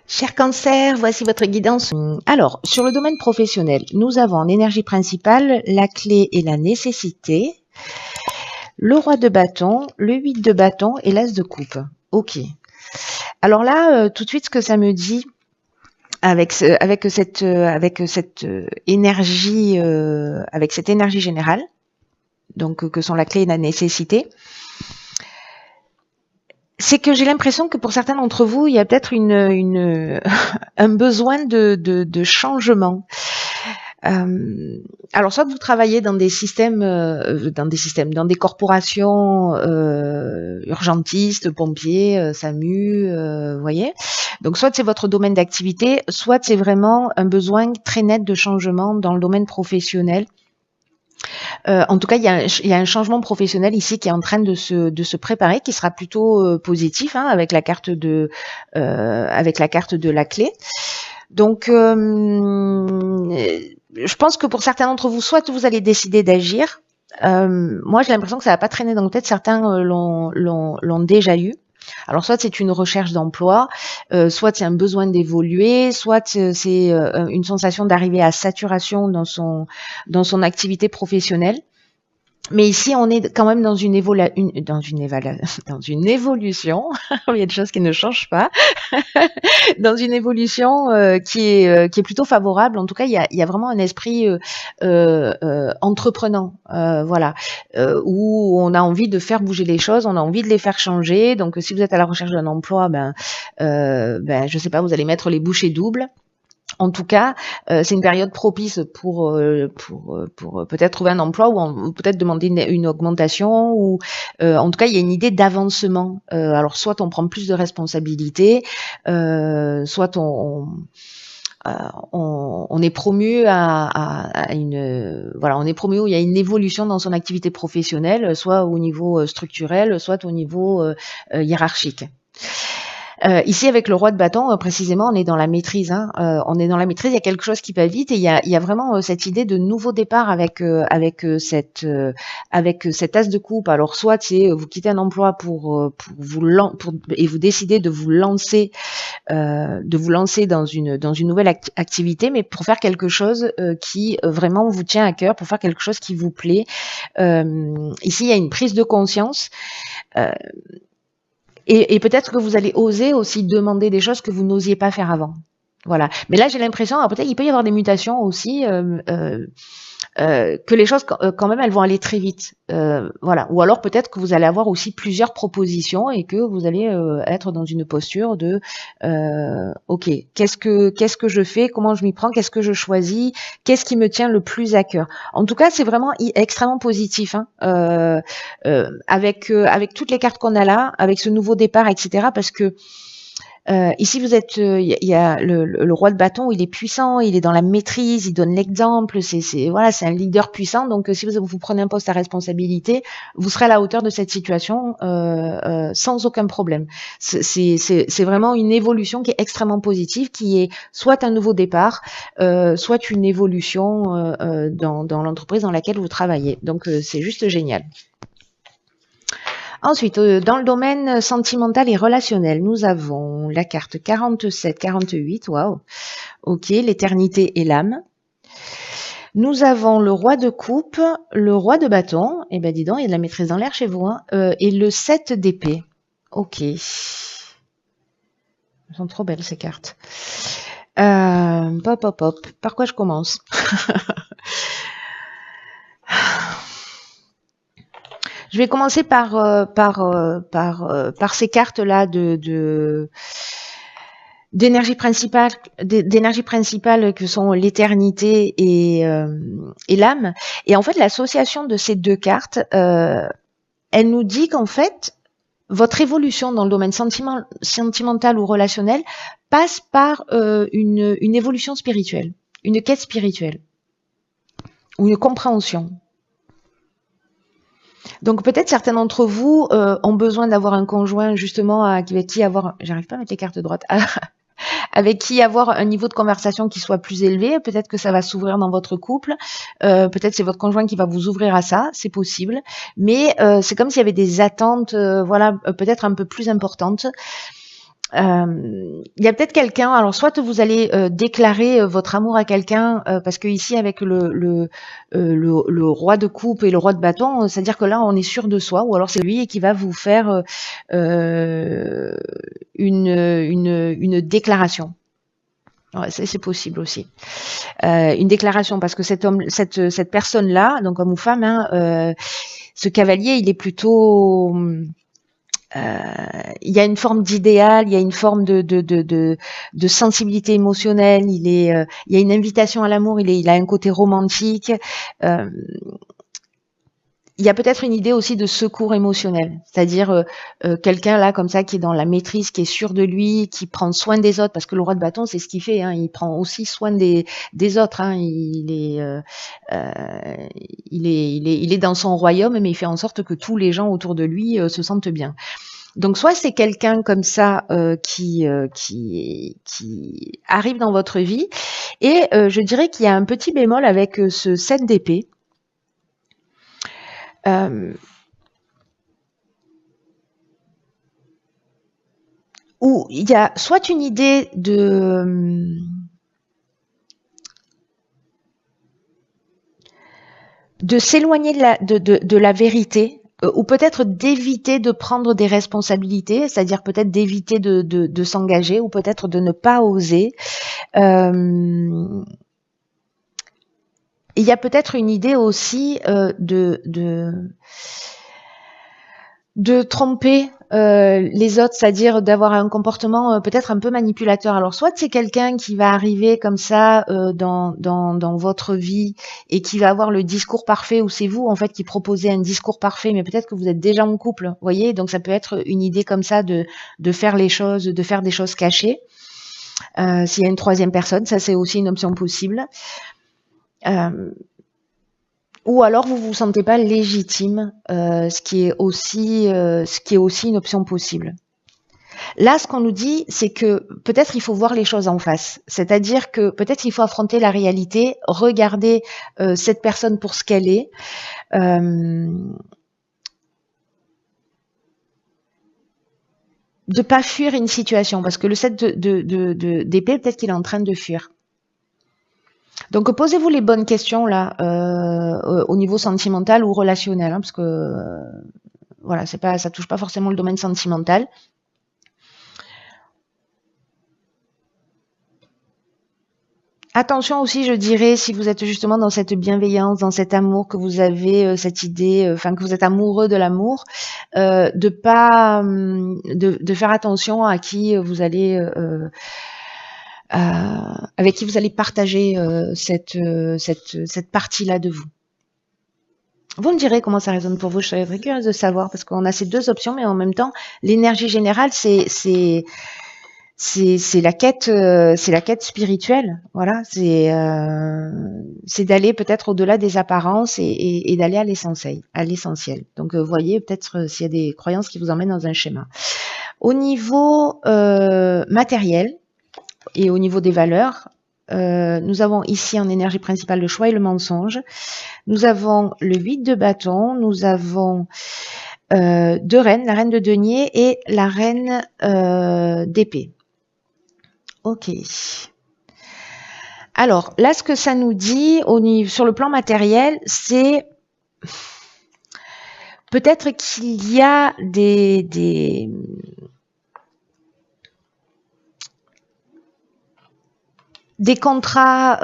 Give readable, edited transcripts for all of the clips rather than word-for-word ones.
Cher Cancer, voici votre guidance. Alors, sur le domaine professionnel, nous avons en énergie principale la clé et la nécessité, le roi de bâton, le 8 de bâton et l'as de coupe. Ok. Alors là, tout de suite, ce que ça me dit avec cette énergie générale, donc que sont la clé et la nécessité, c'est que j'ai l'impression que pour certains d'entre vous, il y a peut-être un besoin de changement. Alors soit vous travaillez dans des corporations urgentistes, pompiers, SAMU, voyez. Donc soit c'est votre domaine d'activité, soit c'est vraiment un besoin très net de changement dans le domaine professionnel. En tout cas, il y a un changement professionnel ici qui est en train de se préparer, qui sera plutôt positif, hein, avec la carte de la clé. Donc, je pense que pour certains d'entre vous, soit vous allez décider d'agir. Moi, j'ai l'impression que ça va pas traîner dans la tête. Certains l'ont déjà eu. Alors, soit c'est une recherche d'emploi, soit c'est un besoin d'évoluer, soit c'est une sensation d'arriver à saturation dans son activité professionnelle. Mais ici, on est quand même dans une évolution. Il y a des choses qui ne changent pas. Dans une évolution qui est plutôt favorable. En tout cas, il y a vraiment un esprit entreprenant, voilà, où on a envie de faire bouger les choses, on a envie de les faire changer. Donc, si vous êtes à la recherche d'un emploi, je sais pas, vous allez mettre les bouchées doubles. En tout cas, c'est une période propice pour peut-être trouver un emploi ou peut-être demander une augmentation ou en tout cas, il y a une idée d'avancement. Alors, soit on prend plus de responsabilités, soit on est promu à une on est promu où il y a une évolution dans son activité professionnelle, soit au niveau structurel, soit au niveau hiérarchique. Ici, avec le roi de bâton, précisément, on est dans la maîtrise. Hein. On est dans la maîtrise. Il y a quelque chose qui va vite et il y a vraiment cette idée de nouveau départ avec cet as de coupe. Alors, soit c'est vous quittez un emploi et vous décidez de vous lancer dans une nouvelle activité, mais pour faire quelque chose qui vraiment vous tient à cœur, pour faire quelque chose qui vous plaît. Ici, il y a une prise de conscience. Et peut-être que vous allez oser aussi demander des choses que vous n'osiez pas faire avant. Voilà. Mais là, j'ai l'impression, alors peut-être il peut y avoir des mutations aussi, que les choses quand même elles vont aller très vite. Voilà. Ou alors peut-être que vous allez avoir aussi plusieurs propositions et que vous allez être dans une posture de ok, qu'est-ce que je fais, comment je m'y prends, qu'est-ce que je choisis, qu'est-ce qui me tient le plus à cœur. En tout cas, c'est vraiment extrêmement positif, hein, avec toutes les cartes qu'on a là, avec ce nouveau départ, etc. Parce que ici, vous êtes, il y a le roi de bâton, il est puissant, il est dans la maîtrise, il donne l'exemple, c'est un leader puissant. Donc, si vous prenez un poste à responsabilité, vous serez à la hauteur de cette situation sans aucun problème. C'est vraiment une évolution qui est extrêmement positive, qui est soit un nouveau départ, soit une évolution dans l'entreprise dans laquelle vous travaillez. Donc, c'est juste génial. Ensuite, dans le domaine sentimental et relationnel, nous avons la carte 47-48, waouh, ok, l'éternité et l'âme. Nous avons le roi de coupe, le roi de bâton, et dis donc, il y a de la maîtrise dans l'air chez vous, hein, et le 7 d'épée. Ok. Elles sont trop belles ces cartes. Hop. Par quoi je commence? Je vais commencer par ces cartes-là d'énergie principale que sont l'éternité et l'âme. Et en fait, l'association de ces deux cartes, elle nous dit qu'en fait, votre évolution dans le domaine sentimental ou relationnel passe par une évolution spirituelle, une quête spirituelle ou une compréhension. Donc peut-être certains d'entre vous ont besoin d'avoir un conjoint justement avec qui avoir, j'arrive pas à mettre les cartes de droite, avec qui avoir un niveau de conversation qui soit plus élevé. Peut-être que ça va s'ouvrir dans votre couple. Peut-être c'est votre conjoint qui va vous ouvrir à ça, c'est possible. Mais c'est comme s'il y avait des attentes, peut-être un peu plus importantes. Il y a peut-être quelqu'un, alors soit vous allez déclarer votre amour à quelqu'un, parce que ici avec le roi de coupe et le roi de bâton, c'est-à-dire que là on est sûr de soi, ou alors c'est lui qui va vous faire une déclaration. Ouais, c'est possible aussi. Une déclaration, parce que cette personne-là, donc homme ou femme, hein, ce cavalier, il est plutôt il y a une forme d'idéal, il y a une forme de sensibilité émotionnelle, il y a une invitation à l'amour, il a un côté romantique. Euh, il y a peut-être une idée aussi de secours émotionnel, c'est-à-dire quelqu'un là comme ça qui est dans la maîtrise, qui est sûr de lui, qui prend soin des autres, parce que le roi de bâton c'est ce qu'il fait, hein, il prend aussi soin des autres, hein, il est dans son royaume, mais il fait en sorte que tous les gens autour de lui se sentent bien. Donc soit c'est quelqu'un comme ça qui arrive dans votre vie, et je dirais qu'il y a un petit bémol avec ce 7 d'épée. Où il y a soit une idée de s'éloigner de la vérité, ou peut-être d'éviter de prendre des responsabilités, c'est-à-dire peut-être d'éviter de s'engager, ou peut-être de ne pas oser. Il y a peut-être une idée aussi de tromper les autres, c'est-à-dire d'avoir un comportement peut-être un peu manipulateur. Alors soit c'est quelqu'un qui va arriver comme ça dans votre vie et qui va avoir le discours parfait, ou c'est vous en fait qui proposez un discours parfait, mais peut-être que vous êtes déjà en couple, vous voyez, donc ça peut être une idée comme ça de faire les choses, de faire des choses cachées. S'il y a une troisième personne, ça c'est aussi une option possible. Ou alors vous vous sentez pas légitime, ce qui est aussi une option possible. Là, ce qu'on nous dit, c'est que peut-être il faut voir les choses en face. C'est-à-dire que peut-être il faut affronter la réalité, regarder cette personne pour ce qu'elle est. De pas fuir une situation, parce que le 7 d'épée, peut-être qu'il est en train de fuir. Donc posez-vous les bonnes questions là au niveau sentimental ou relationnel, hein, parce que voilà, ça touche pas forcément le domaine sentimental. Attention aussi, je dirais, si vous êtes justement dans cette bienveillance, dans cet amour, que vous avez cette idée, enfin que vous êtes amoureux de l'amour, de pas de faire attention à qui vous allez avec qui vous allez partager cette partie-là de vous. Vous me direz comment ça résonne pour vous. Je serais très curieuse de savoir, parce qu'on a ces deux options, mais en même temps, l'énergie générale, c'est la quête spirituelle. Voilà, c'est d'aller peut-être au-delà des apparences et d'aller à l'essentiel. Donc, vous voyez peut-être s'il y a des croyances qui vous emmènent dans un schéma. Au niveau matériel et au niveau des valeurs, nous avons ici en énergie principale le choix et le mensonge. Nous avons le 8 de bâton, nous avons deux reines, la reine de denier et la reine d'épée. Ok. Alors, là, ce que ça nous dit sur le plan matériel, c'est peut-être qu'il y a des contrats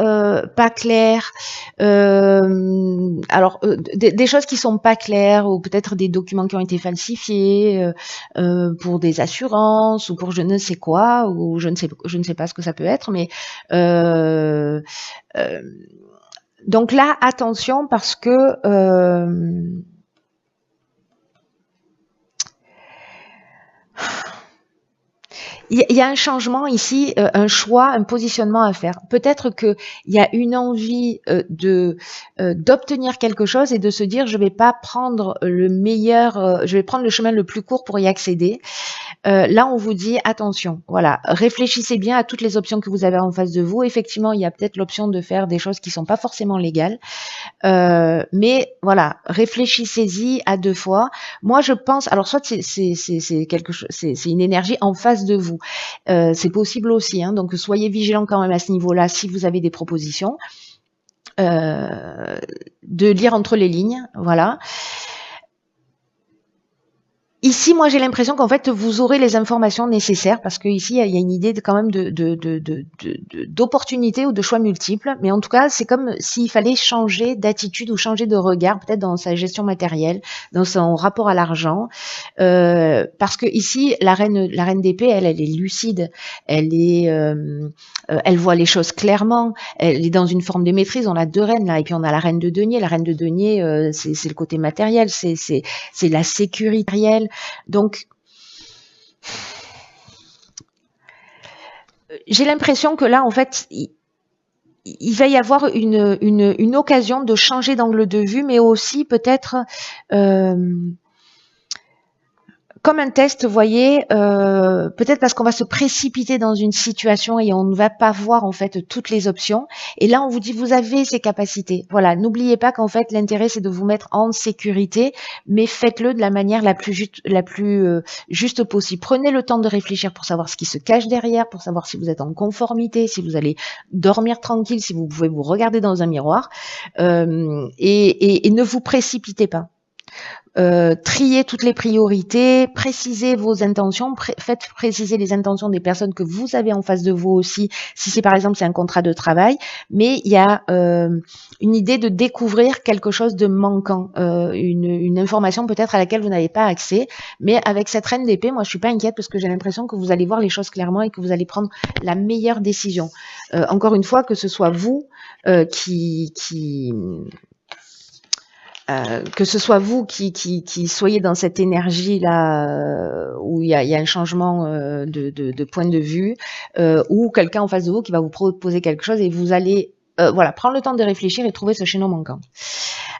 pas clairs, alors des choses qui sont pas claires, ou peut-être des documents qui ont été falsifiés pour des assurances ou pour je ne sais quoi, ou je ne sais pas ce que ça peut être, mais donc là attention, parce que il y a un changement ici, un choix, un positionnement à faire. Peut-être qu'il y a une envie d'obtenir quelque chose et de se dire je vais pas prendre le meilleur, je vais prendre le chemin le plus court pour y accéder. Là, on vous dit attention, voilà, réfléchissez bien à toutes les options que vous avez en face de vous. Effectivement, il y a peut-être l'option de faire des choses qui sont pas forcément légales, mais voilà, réfléchissez-y à deux fois. Moi, je pense, alors soit c'est quelque chose, c'est une énergie en face de vous. C'est possible aussi, hein, donc soyez vigilants quand même à ce niveau-là si vous avez des propositions. De lire entre les lignes, voilà. Ici, moi, j'ai l'impression qu'en fait, vous aurez les informations nécessaires parce que ici, il y a une idée quand même d'opportunité ou de choix multiples. Mais en tout cas, c'est comme s'il fallait changer d'attitude ou changer de regard, peut-être dans sa gestion matérielle, dans son rapport à l'argent, parce que ici, la reine d'épée, elle est lucide, elle voit les choses clairement, elle est dans une forme de maîtrise. On a deux reines là, et puis on a la reine de denier. La reine de denier, c'est le côté matériel, c'est la sécurité matérielle. Donc, j'ai l'impression que là, en fait, il va y avoir une occasion de changer d'angle de vue, mais aussi peut-être comme un test, vous voyez, peut-être parce qu'on va se précipiter dans une situation et on ne va pas voir en fait toutes les options. Et là, on vous dit, vous avez ces capacités. Voilà, n'oubliez pas qu'en fait, l'intérêt, c'est de vous mettre en sécurité, mais faites-le de la manière la plus juste possible. Prenez le temps de réfléchir pour savoir ce qui se cache derrière, pour savoir si vous êtes en conformité, si vous allez dormir tranquille, si vous pouvez vous regarder dans un miroir, et ne vous précipitez pas. Triez toutes les priorités, précisez vos intentions, faites préciser les intentions des personnes que vous avez en face de vous aussi, si c'est par exemple c'est un contrat de travail, mais il y a une idée de découvrir quelque chose de manquant, une information peut-être à laquelle vous n'avez pas accès, mais avec cette reine d'épée, moi je suis pas inquiète parce que j'ai l'impression que vous allez voir les choses clairement et que vous allez prendre la meilleure décision. Encore une fois, que ce soit vous que ce soit vous qui soyez dans cette énergie-là où il y a un changement de point de vue, ou quelqu'un en face de vous qui va vous proposer quelque chose et vous allez voilà, prendre le temps de réfléchir et trouver ce chaînon manquant.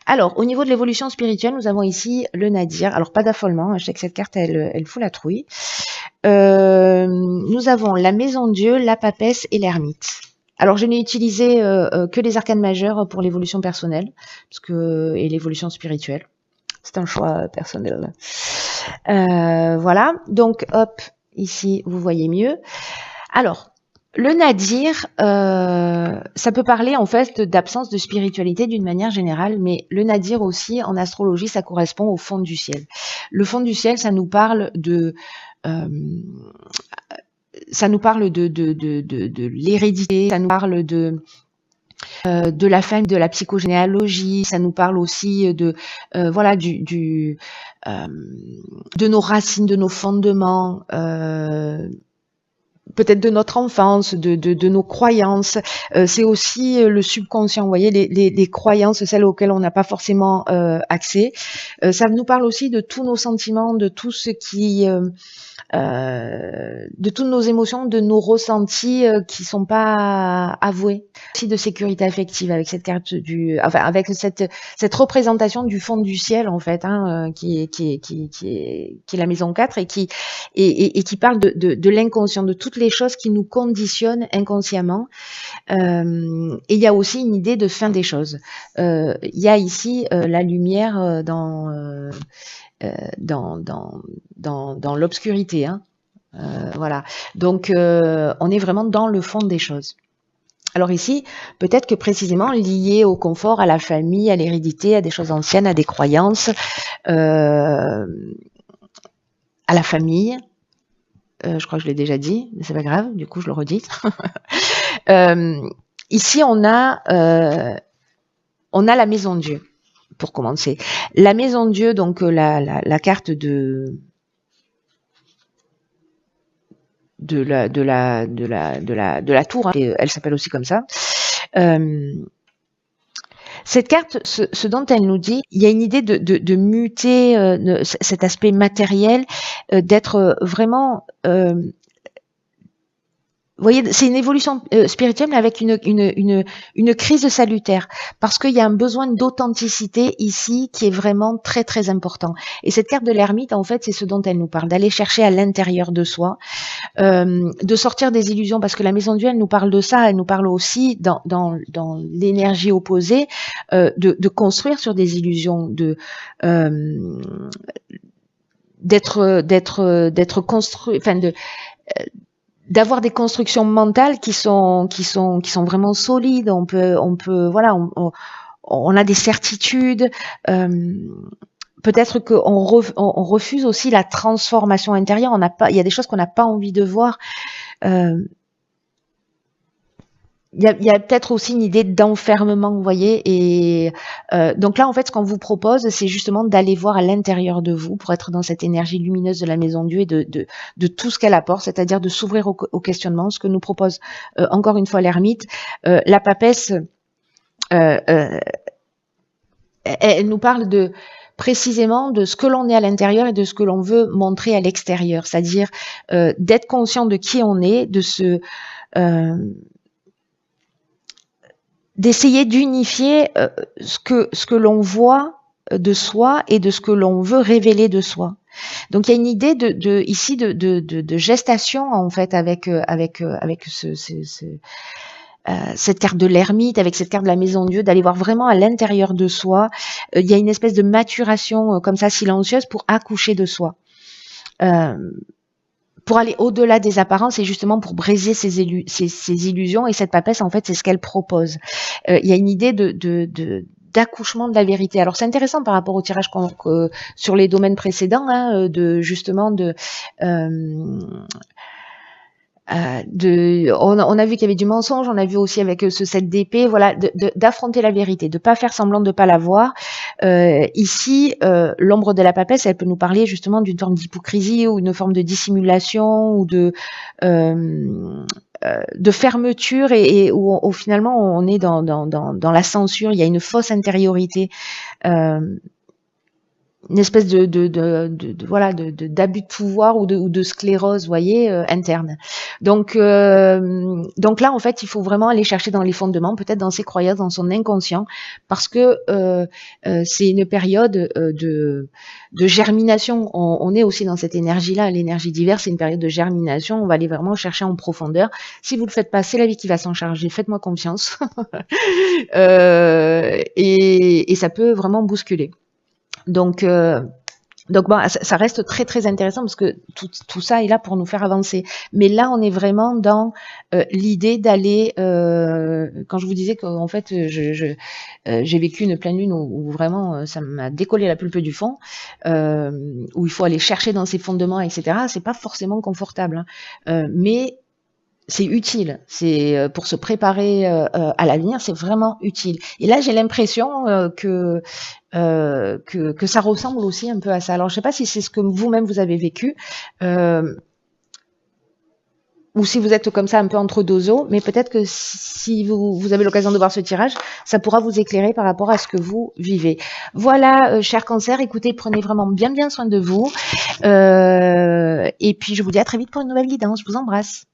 Alors, au niveau de l'évolution spirituelle, nous avons ici le Nadir. Alors, pas d'affolement, je sais que cette carte, elle fout la trouille. Nous avons la Maison Dieu, la Papesse et l'Ermite. Alors, je n'ai utilisé que les arcanes majeures pour l'évolution personnelle et l'évolution spirituelle. C'est un choix personnel. Voilà. Donc, hop, ici, vous voyez mieux. Alors, le Nadir, ça peut parler en fait d'absence de spiritualité d'une manière générale, mais le Nadir aussi, en astrologie, ça correspond au fond du ciel. Le fond du ciel, ça nous parle de l'hérédité, ça nous parle de la famille, de la psychogénéalogie, ça nous parle aussi de voilà de nos racines, de nos fondements, peut-être de notre enfance, de nos croyances. C'est aussi le subconscient, vous voyez, les croyances, celles auxquelles on n'a pas forcément accès. Ça nous parle aussi de tous nos sentiments, de tout ce qui de toutes nos émotions, de nos ressentis qui sont pas avoués. Aussi de sécurité affective avec cette carte avec cette représentation du fond du ciel en fait, hein, qui est la maison 4 et qui parle de l'inconscient, de toutes les choses qui nous conditionnent inconsciemment. Et il y a aussi une idée de fin des choses. Il y a ici la lumière dans l'obscurité, hein. Voilà. Donc, on est vraiment dans le fond des choses. Alors ici, peut-être que précisément lié au confort, à la famille, à l'hérédité, à des choses anciennes, à des croyances, à la famille. Je crois que je l'ai déjà dit, mais c'est pas grave, du coup je le redis. Ici, on a la Maison Dieu. Pour commencer, la Maison Dieu, donc la carte de la tour, hein, elle s'appelle aussi comme ça. Cette carte, ce dont elle nous dit, il y a une idée de muter cet aspect matériel, d'être vraiment vous voyez, c'est une évolution spirituelle, mais avec une crise salutaire, parce qu'il y a un besoin d'authenticité ici qui est vraiment très très important. Et cette carte de l'ermite, en fait, c'est ce dont elle nous parle, d'aller chercher à l'intérieur de soi, de sortir des illusions, parce que la Maison Dieu, elle nous parle de ça, elle nous parle aussi dans l'énergie opposée, de construire sur des illusions, d'être construit, enfin d'avoir des constructions mentales qui sont vraiment solides. On peut voilà, on a des certitudes. Peut-être qu'on refuse aussi la transformation intérieure. Il y a des choses qu'on n'a pas envie de voir. Il y a peut-être aussi une idée d'enfermement, vous voyez. Et donc là, en fait, ce qu'on vous propose, c'est justement d'aller voir à l'intérieur de vous pour être dans cette énergie lumineuse de la Maison Dieu et de tout ce qu'elle apporte, c'est-à-dire de s'ouvrir au questionnement, ce que nous propose encore une fois l'ermite. La papesse, elle nous parle précisément de ce que l'on est à l'intérieur et de ce que l'on veut montrer à l'extérieur, c'est-à-dire d'être conscient de qui on est, d'essayer d'unifier ce que l'on voit de soi et de ce que l'on veut révéler de soi. Donc il y a une idée ici de gestation en fait avec cette carte de l'ermite, avec cette carte de la Maison Dieu, d'aller voir vraiment à l'intérieur de soi. Il y a une espèce de maturation comme ça silencieuse pour accoucher de soi. Pour aller au-delà des apparences et justement pour briser ces illusions. Et cette papesse, en fait, c'est ce qu'elle propose. Il y a une idée d'accouchement de la vérité. Alors c'est intéressant par rapport au tirage sur les domaines précédents, hein, on a vu qu'il y avait du mensonge, on a vu aussi avec ce 7 d'épée, voilà, d'affronter la vérité, de pas faire semblant de pas la voir. Ici, l'ombre de la papesse, elle peut nous parler justement d'une forme d'hypocrisie ou une forme de dissimulation ou de fermeture et où finalement on est dans la censure, il y a une fausse intériorité. Une espèce d'abus de pouvoir ou de sclérose, vous voyez, interne. Donc là, en fait, il faut vraiment aller chercher dans les fondements, peut-être dans ses croyances, dans son inconscient, parce que c'est une période de germination. On est aussi dans cette énergie-là, l'énergie diverse, c'est une période de germination. On va aller vraiment chercher en profondeur. Si vous le faites pas, c'est la vie qui va s'en charger. Faites-moi confiance. Et ça peut vraiment bousculer. Donc bon, ça reste très très intéressant parce que tout ça est là pour nous faire avancer. Mais là, on est vraiment dans l'idée d'aller. Quand je vous disais qu'en fait, j'ai vécu une pleine lune où vraiment ça m'a décollé la pulpe du fond, où il faut aller chercher dans ses fondements, etc. C'est pas forcément confortable, hein. Mais c'est utile, c'est pour se préparer à l'avenir, c'est vraiment utile. Et là, j'ai l'impression que ça ressemble aussi un peu à ça. Alors, je sais pas si c'est ce que vous-même vous avez vécu, ou si vous êtes comme ça un peu entre deux eaux, mais peut-être que si vous avez l'occasion de voir ce tirage, ça pourra vous éclairer par rapport à ce que vous vivez. Voilà, cher Cancer, écoutez, prenez vraiment bien soin de vous. Et puis, je vous dis à très vite pour une nouvelle guidance. Je vous embrasse.